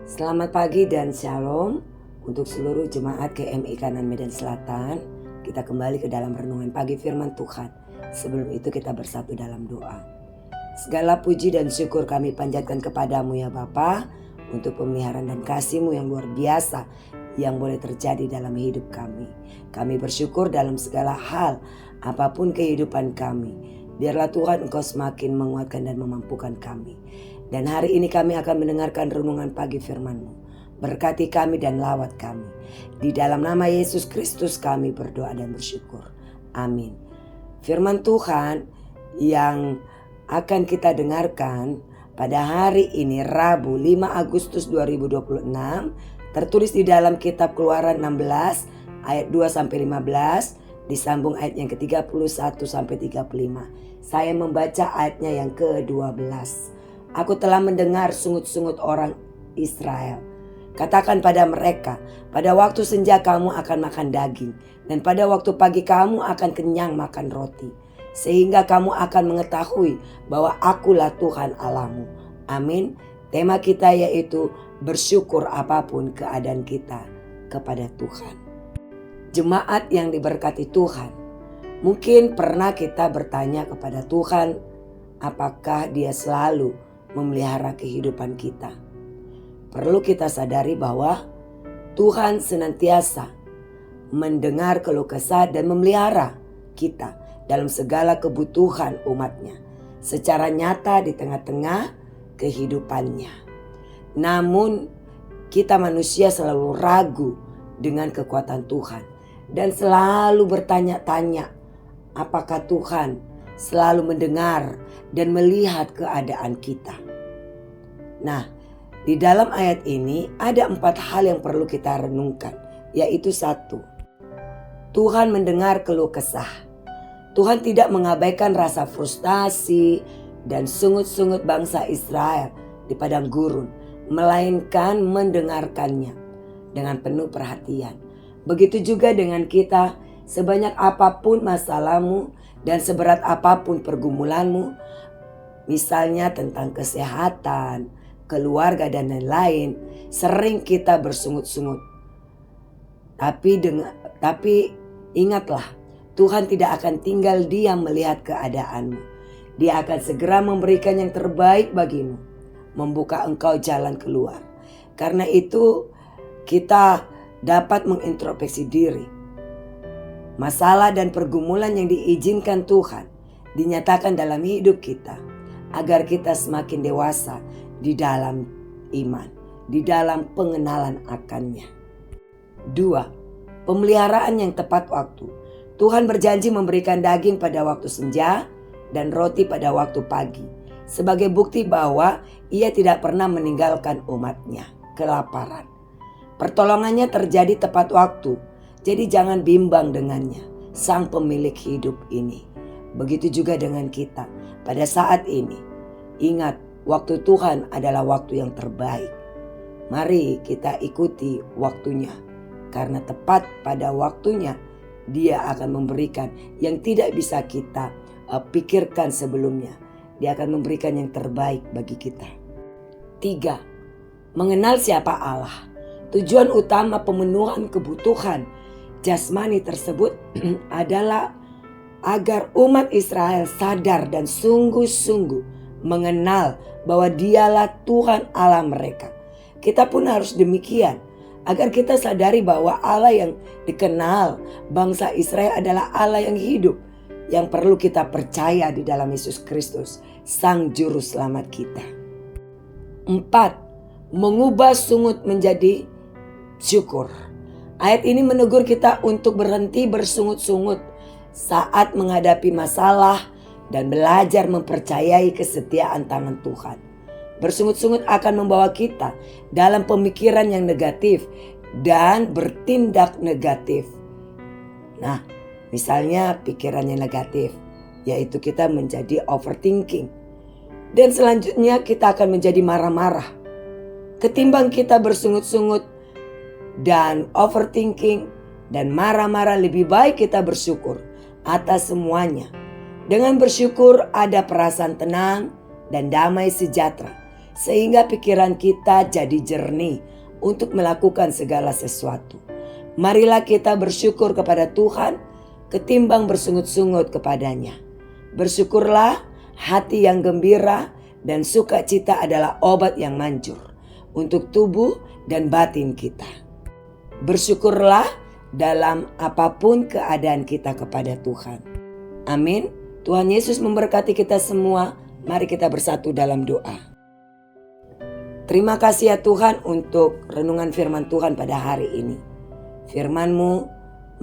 Selamat pagi dan shalom untuk seluruh jemaat GMI Kanan Medan Selatan. Kita kembali ke dalam renungan pagi firman Tuhan. Sebelum itu kita bersatu dalam doa. Segala puji dan syukur kami panjatkan kepadamu ya Bapa, untuk pemeliharaan dan kasih-Mu yang luar biasa yang boleh terjadi dalam hidup kami. Kami bersyukur dalam segala hal, apapun kehidupan kami. Biarlah Tuhan Engkau semakin menguatkan dan memampukan kami. Dan hari ini kami akan mendengarkan renungan pagi firman-Mu. Berkati kami dan lawat kami. Di dalam nama Yesus Kristus kami berdoa dan bersyukur. Amin. Firman Tuhan yang akan kita dengarkan pada hari ini Rabu 5 Agustus 2026 tertulis di dalam kitab Keluaran 16 ayat 2-15 disambung ayat yang ke-31 sampai 35. Saya membaca ayatnya yang ke-12. Aku telah mendengar sungut-sungut orang Israel. Katakan pada mereka, pada waktu senja kamu akan makan daging, dan pada waktu pagi kamu akan kenyang makan roti. Sehingga kamu akan mengetahui bahwa akulah Tuhan Allahmu. Amin. Tema kita yaitu bersyukur apapun keadaan kita kepada Tuhan. Jemaat yang diberkati Tuhan, mungkin pernah kita bertanya kepada Tuhan, apakah Dia selalu memelihara kehidupan kita. Perlu kita sadari bahwa Tuhan senantiasa mendengar keluh kesah dan memelihara kita dalam segala kebutuhan umatnya secara nyata di tengah-tengah kehidupannya. Namun kita manusia selalu ragu dengan kekuatan Tuhan dan selalu bertanya-tanya, apakah Tuhan selalu mendengar dan melihat keadaan kita. Nah, di dalam ayat ini ada 4 hal yang perlu kita renungkan, yaitu 1. Tuhan mendengar keluh kesah. Tuhan tidak mengabaikan rasa frustasi dan sungut-sungut bangsa Israel di padang gurun, melainkan mendengarkannya dengan penuh perhatian. Begitu juga dengan kita, sebanyak apapun masalahmu dan seberat apapun pergumulanmu, misalnya tentang kesehatan, keluarga dan lain-lain, sering kita bersungut-sungut. Tapi ingatlah, Tuhan tidak akan tinggal diam melihat keadaanmu. Dia akan segera memberikan yang terbaik bagimu, membuka engkau jalan keluar. Karena itu kita dapat mengintrospeksi diri. Masalah dan pergumulan yang diizinkan Tuhan dinyatakan dalam hidup kita agar kita semakin dewasa di dalam iman, di dalam pengenalan akannya. 2. Pemeliharaan yang tepat waktu. Tuhan berjanji memberikan daging pada waktu senja dan roti pada waktu pagi, sebagai bukti bahwa Ia tidak pernah meninggalkan umatnya kelaparan. Pertolongannya terjadi tepat waktu. Jadi jangan bimbang dengannya, Sang pemilik hidup ini. Begitu juga dengan kita pada saat ini. Ingat, waktu Tuhan adalah waktu yang terbaik. Mari kita ikuti waktunya. Karena tepat pada waktunya, Dia akan memberikan yang tidak bisa kita pikirkan sebelumnya. Dia akan memberikan yang terbaik bagi kita. 3. Mengenal siapa Allah. Tujuan utama pemenuhan kebutuhan jasmani tersebut adalah agar umat Israel sadar dan sungguh-sungguh mengenal bahwa Dialah Tuhan Allah mereka. Kita pun harus demikian, agar kita sadari bahwa Allah yang dikenal bangsa Israel adalah Allah yang hidup, yang perlu kita percaya di dalam Yesus Kristus, Sang Juru Selamat kita. 4. Mengubah sungut menjadi syukur. Ayat ini menegur kita untuk berhenti bersungut-sungut saat menghadapi masalah dan belajar mempercayai kesetiaan tangan Tuhan. Bersungut-sungut akan membawa kita dalam pemikiran yang negatif dan bertindak negatif. Nah, misalnya pikiran yang negatif, yaitu kita menjadi overthinking. Dan selanjutnya kita akan menjadi marah-marah. Ketimbang kita bersungut-sungut dan overthinking dan marah-marah, lebih baik kita bersyukur atas semuanya. Dengan bersyukur ada perasaan tenang dan damai sejahtera sehingga pikiran kita jadi jernih untuk melakukan segala sesuatu. Marilah kita bersyukur kepada Tuhan ketimbang bersungut-sungut kepadanya. Bersyukurlah, hati yang gembira dan sukacita adalah obat yang manjur untuk tubuh dan batin kita. Bersyukurlah dalam apapun keadaan kita kepada Tuhan. Amin. Tuhan Yesus memberkati kita semua. Mari kita bersatu dalam doa. Terima kasih ya Tuhan untuk renungan firman Tuhan pada hari ini. Firman-Mu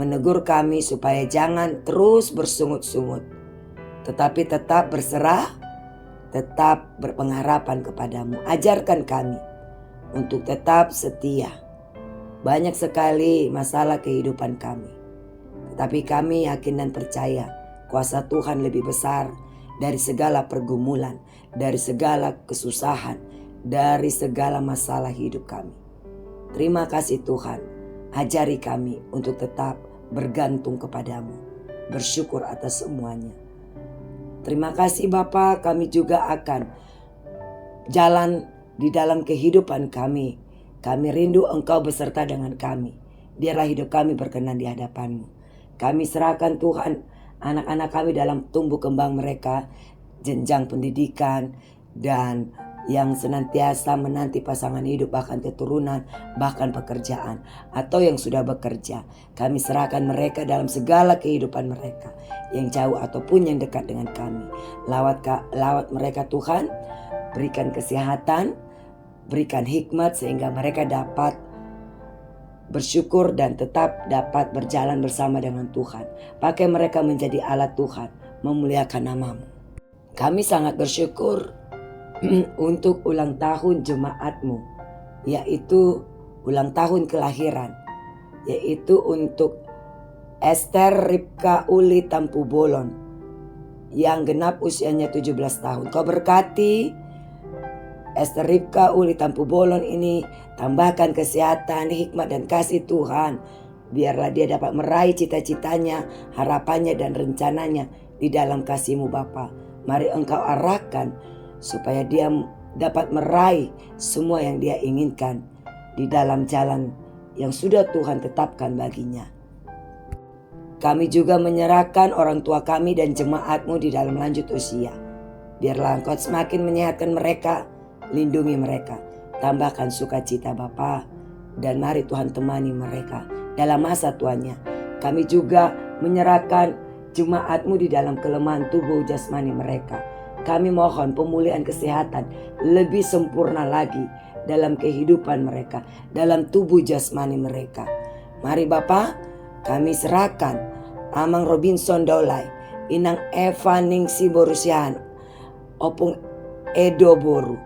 menegur kami supaya jangan terus bersungut-sungut, tetapi tetap berserah, tetap berpengharapan kepadamu. Ajarkan kami untuk tetap setia. Banyak sekali masalah kehidupan kami, tetapi kami yakin dan percaya kuasa Tuhan lebih besar dari segala pergumulan, dari segala kesusahan, dari segala masalah hidup kami. Terima kasih Tuhan, ajari kami untuk tetap bergantung kepadamu, bersyukur atas semuanya. Terima kasih Bapa, kami juga akan jalan di dalam kehidupan kami. Kami rindu Engkau beserta dengan kami. Biarlah hidup kami berkenan di hadapan-Mu. Kami serahkan Tuhan anak-anak kami dalam tumbuh kembang mereka, jenjang pendidikan, dan yang senantiasa menanti pasangan hidup, bahkan keturunan, bahkan pekerjaan, atau yang sudah bekerja. Kami serahkan mereka dalam segala kehidupan mereka, yang jauh ataupun yang dekat dengan kami. Lawat mereka Tuhan, berikan kesehatan, berikan hikmat sehingga mereka dapat bersyukur dan tetap dapat berjalan bersama dengan Tuhan. Pakai mereka menjadi alat Tuhan, memuliakan nama-Mu. Kami sangat bersyukur untuk ulang tahun jemaat-Mu, yaitu ulang tahun kelahiran, yaitu untuk Esther Ripka Uli Tampu Bolon yang genap usianya 17 tahun. Kau berkati Esther Ripka Uli Tampu Bolon ini, tambahkan kesehatan, hikmat dan kasih Tuhan. Biarlah dia dapat meraih cita-citanya, harapannya dan rencananya di dalam kasih-Mu Bapa. Mari Engkau arahkan supaya dia dapat meraih semua yang dia inginkan di dalam jalan yang sudah Tuhan tetapkan baginya. Kami juga menyerahkan orang tua kami dan jemaat-Mu di dalam lanjut usia. Biarlah Engkau semakin menyehatkan mereka, lindungi mereka, tambahkan sukacita Bapa, dan mari Tuhan temani mereka dalam masa tuanya. Kami juga menyerahkan jemaat-Mu di dalam kelemahan tubuh jasmani mereka. Kami mohon pemulihan kesehatan lebih sempurna lagi dalam kehidupan mereka, dalam tubuh jasmani mereka. Mari Bapa, kami serahkan Amang Robinson Daulay, Inang Eva Ningsi Borusian, Opung Edo Boru,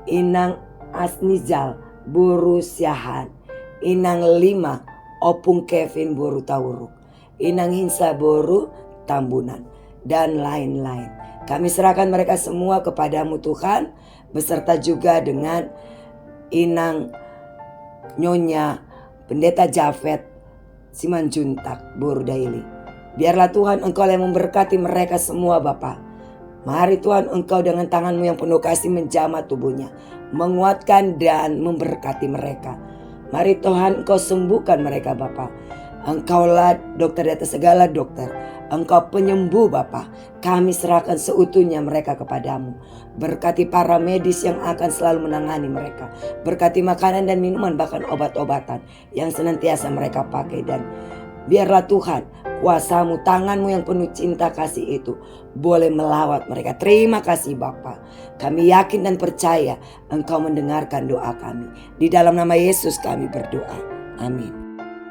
Inang Asnizal Borusiahan, Inang Lima Opung Kevin Boru Tauruk, Inang Hinsa Boru Tambunan, dan lain-lain. Kami serahkan mereka semua kepadamu Tuhan, beserta juga dengan Inang Nyonya Pendeta Jafet Simanjuntak Boru Daily. Biarlah Tuhan Engkau yang memberkati mereka semua Bapa. Mari Tuhan Engkau dengan tangan-Mu yang penuh kasih menjamah tubuhnya, menguatkan dan memberkati mereka. Mari Tuhan Engkau sembuhkan mereka Bapa. Engkaulah dokter di atas segala dokter. Engkau penyembuh Bapa. Kami serahkan seutuhnya mereka kepadamu. Berkati para medis yang akan selalu menangani mereka. Berkati makanan dan minuman, bahkan obat-obatan yang senantiasa mereka pakai. Dan biarlah Tuhan kuasa-Mu, tangan-Mu yang penuh cinta kasih itu boleh melawat mereka. Terima kasih Bapa. Kami yakin dan percaya Engkau mendengarkan doa kami. Di dalam nama Yesus kami berdoa. Amin.